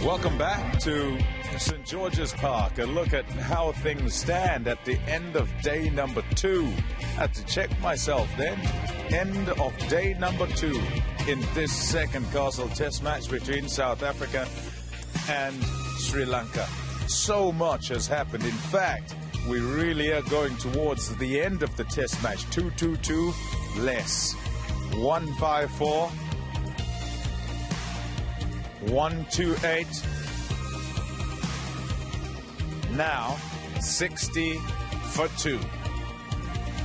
Welcome back to St. George's Park. A look at how things stand at the end of day number 2. Had to check myself then. End of day number 2 in this second Castle Test match between South Africa and Sri Lanka. So much has happened. In fact, we really are going towards the end of the Test match. 2-2-2 less. 1-5-4. 1-2-8. Now 60 for 2.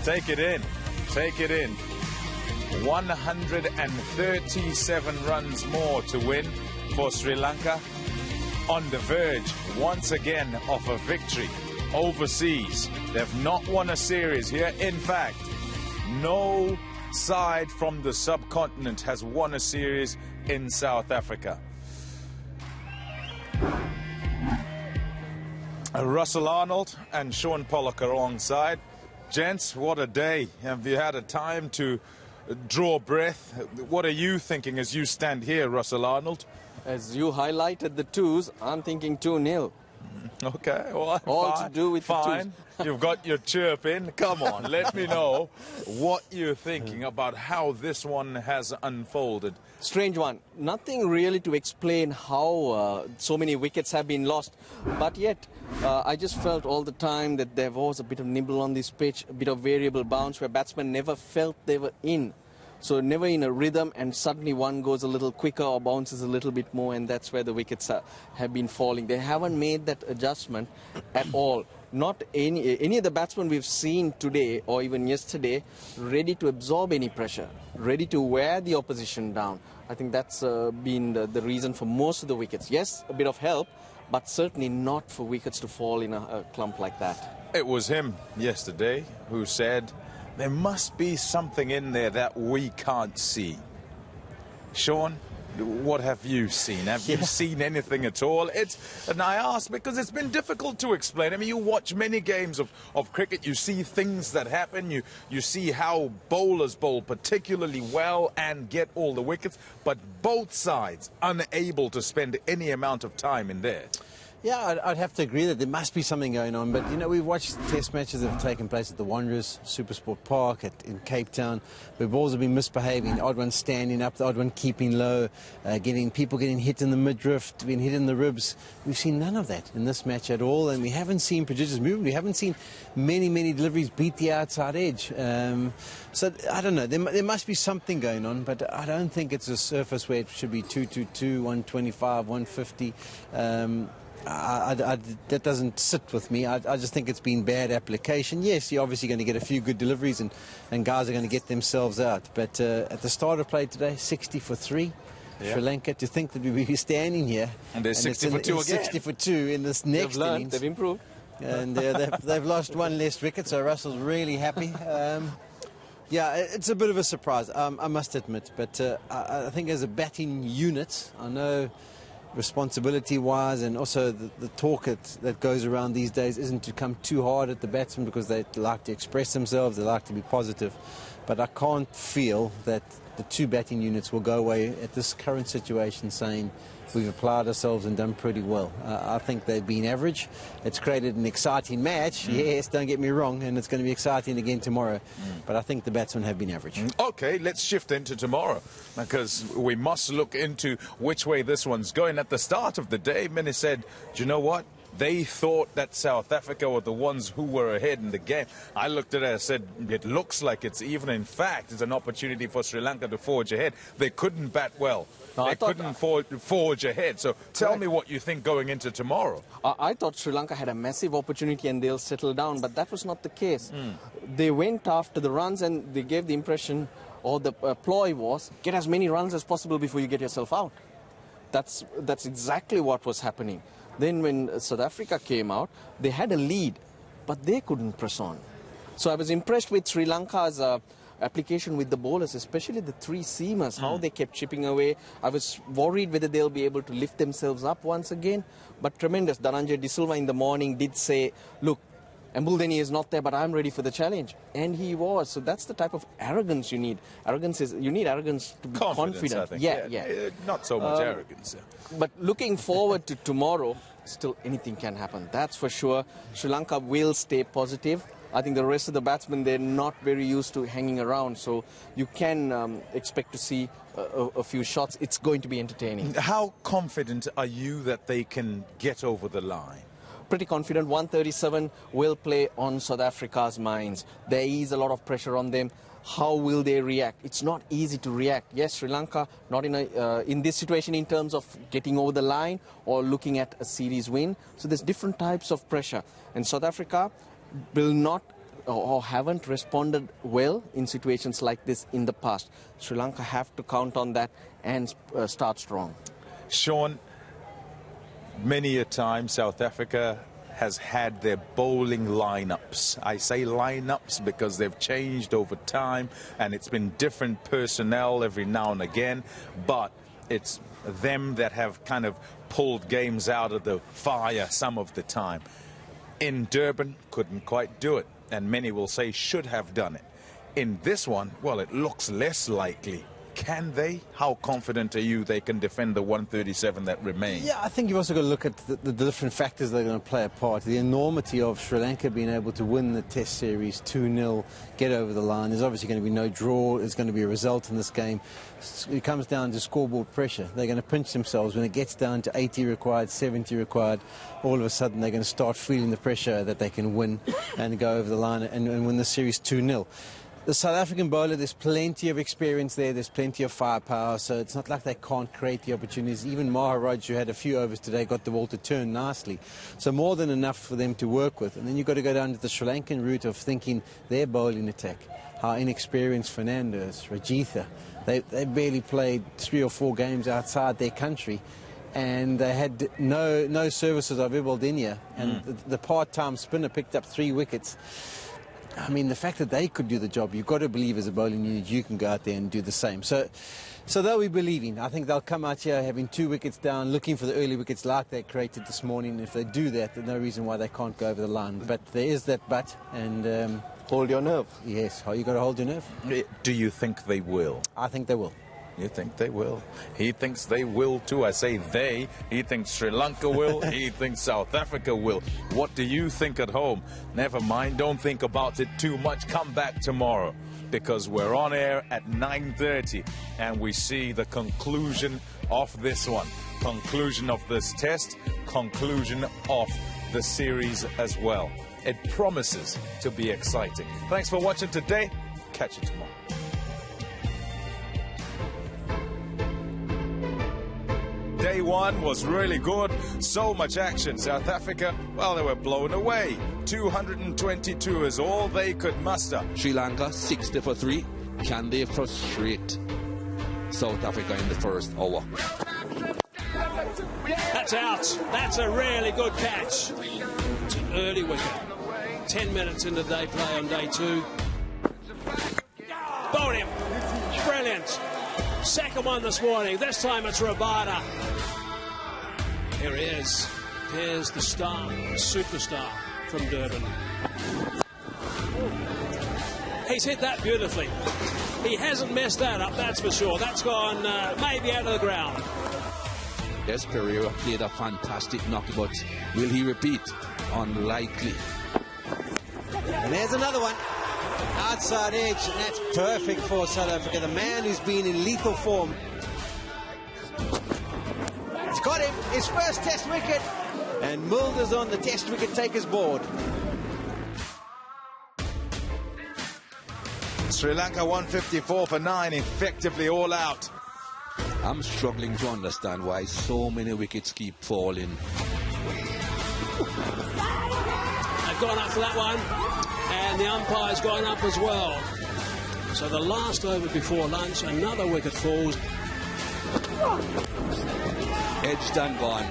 Take it in. Take it in. 137 runs more to win for Sri Lanka. On the verge once again of a victory overseas. They've not won a series here. In fact, no side from the subcontinent has won a series in South Africa. Russell Arnold and Sean Pollock are alongside. Gents, what a day. Have you had a time to draw breath? What are you thinking as you stand here, Russell Arnold? As you highlighted the twos, I'm thinking 2-0. Okay, well, all fine, to do with fine. The You've got your chirp in. Come on, let me know what you're thinking about how this one has unfolded. Strange one. Nothing really to explain how so many wickets have been lost. But yet, I just felt all the time that there was a bit of nibble on this pitch, a bit of variable bounce where batsmen never felt they were in. So never in a rhythm, and suddenly one goes a little quicker or bounces a little bit more, and that's where the wickets have been falling. They haven't made that adjustment at all. Not any of the batsmen we've seen today or even yesterday ready to absorb any pressure, ready to wear the opposition down. I think that's been the reason for most of the wickets. Yes, a bit of help, but certainly not for wickets to fall in a clump like that. It was him yesterday who said, there must be something in there that we can't see. Sean, what have you seen? Have you seen anything at all? And I ask because it's been difficult to explain. I mean, you watch many games of cricket, you see things that happen, you see how bowlers bowl particularly well and get all the wickets, but both sides unable to spend any amount of time in there. Yeah, I'd have to agree that there must be something going on. But, you know, we've watched test matches that have taken place at the Wanderers, SuperSport Park, in Cape Town, where balls have been misbehaving, the odd one standing up, the odd one keeping low, people getting hit in the midriff, being hit in the ribs. We've seen none of that in this match at all, and we haven't seen prodigious movement. We haven't seen many deliveries beat the outside edge. So, I don't know, there must be something going on, but I don't think it's a surface where it should be 2-2-2, 125, 150. That doesn't sit with me. I just think it's been bad application. Yes, you're obviously going to get a few good deliveries and guys are going to get themselves out. But at the start of play today, 60 for 3. Yeah. Sri Lanka, to think that we'd be standing here. And they're 60 for 2 again. 60 for 2 in this next innings. They've improved. And they've lost one less wicket, so Russell's really happy. Yeah, it's a bit of a surprise, I must admit. But I think as a batting unit, I know responsibility-wise, and also the talk that goes around these days isn't to come too hard at the batsmen because they like to express themselves, they like to be positive. But I can't feel that the two batting units will go away at this current situation saying we've applied ourselves and done pretty well. I think they've been average. It's created an exciting match, yes, don't get me wrong, and it's going to be exciting again tomorrow. But I think the batsmen have been average. Okay, let's shift into tomorrow, because we must look into which way this one's going. At the start of the day, many said, do you know what? They thought that South Africa were the ones who were ahead in the game. I looked at it and said, it looks like it's even. In fact, it's an opportunity for Sri Lanka to forge ahead. They couldn't bat well. No, they couldn't forge ahead. So tell me what you think going into tomorrow. I thought Sri Lanka had a massive opportunity and they'll settle down, but that was not the case. They went after the runs and they gave the impression, or the ploy was, get as many runs as possible before you get yourself out. That's exactly what was happening. Then when South Africa came out, they had a lead, but they couldn't press on. So I was impressed with Sri Lanka's application with the bowlers, especially the three seamers, how they kept chipping away. I was worried whether they'll be able to lift themselves up once again, but tremendous. Dhananjay De Silva in the morning did say, look, Mbuleni is not there, but I'm ready for the challenge. And he was. So that's the type of arrogance you need. You need arrogance to be confident. I think. Yeah. Not so much arrogance. But looking forward to tomorrow, still anything can happen. That's for sure. Sri Lanka will stay positive. I think the rest of the batsmen, they're not very used to hanging around. So you can expect to see a few shots. It's going to be entertaining. How confident are you that they can get over the line? Pretty confident. 137 will play on South Africa's minds. There is a lot of pressure on them. How will they react? It's not easy to react. Yes, Sri Lanka not in this situation in terms of getting over the line or looking at a series win. So there's different types of pressure. And South Africa will not or haven't responded well in situations like this in the past. Sri Lanka have to count on that and start strong. Sean, many a time South Africa has had their bowling lineups. I say lineups because they've changed over time and it's been different personnel every now and again, but it's them that have kind of pulled games out of the fire some of the time. In Durban, couldn't quite do it, and many will say should have done it. In this one, well, it looks less likely. Can they? How confident are you they can defend the 137 that remain? Yeah, I think you've also got to look at the different factors that are going to play a part. The enormity of Sri Lanka being able to win the Test series 2-0, get over the line. There's obviously going to be no draw. There's going to be a result in this game. It comes down to scoreboard pressure. They're going to pinch themselves. When it gets down to 80 required, 70 required, all of a sudden they're going to start feeling the pressure that they can win and go over the line and win the series 2-0. The South African bowler, there's plenty of experience there, there's plenty of firepower, so it's not like they can't create the opportunities. Even Maharaj, who had a few overs today, got the ball to turn nicely. So more than enough for them to work with. And then you've got to go down to the Sri Lankan route of thinking their bowling attack, how inexperienced Fernando is, Rajitha. They barely played 3 or 4 games outside their country. And they had no services of Ibaldenia. And the part-time spinner picked up 3 wickets. I mean, the fact that they could do the job, you've got to believe as a bowling unit you can go out there and do the same. So they'll be believing. I think they'll come out here having 2 wickets down, looking for the early wickets like they created this morning. If they do that, there's no reason why they can't go over the line. But there is that but, and Hold your nerve. yes, you got to hold your nerve. Do you think they will? I think they will. You think they will? He thinks they will too. I say they. He thinks Sri Lanka will. He thinks South Africa will. What do you think at home? Never mind. Don't think about it too much. Come back tomorrow because we're on air at 9:30 and we see the conclusion of this one. Conclusion of this test. Conclusion of the series as well. It promises to be exciting. Thanks for watching today. Catch you tomorrow. Day one was really good. So much action. South Africa, well, they were blown away. 222 is all they could muster. Sri Lanka 60 for 3. Can they frustrate South Africa in the first hour? That's out. That's a really good catch. It's an early wicket. 10 minutes into day play on day 2. Bowled him. Brilliant. Second one this morning. This time it's Rabada. Here he is. Here's the star, the superstar from Durban. He's hit that beautifully. He hasn't messed that up, that's for sure. That's gone maybe out of the ground. Yes, Pereira played a fantastic knock, but will he repeat? Unlikely. And there's another one. Outside edge, and that's perfect for South Africa. The man who's been in lethal form. It's got him, his first test wicket. And Mulder's on the test wicket taker's board. Sri Lanka 154 for 9, effectively all out. I'm struggling to understand why so many wickets keep falling. They've gone up for that one, and the umpire's gone up as well. So the last over before lunch, another wicket falls. Edged and gone.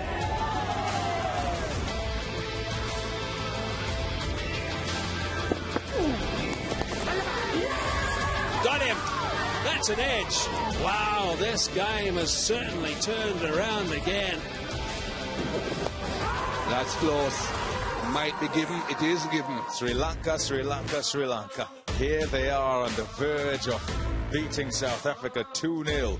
Got him. That's an edge. Wow, this game has certainly turned around again. That's close. Might be given, it is given. Sri Lanka, Sri Lanka, Sri Lanka. Here they are on the verge of beating South Africa 2-0.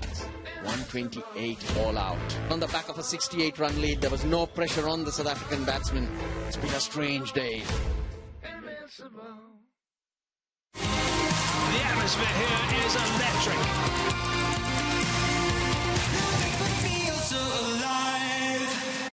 128 all out. On the back of a 68-run lead, there was no pressure on the South African batsmen. It's been a strange day. The atmosphere here is electric.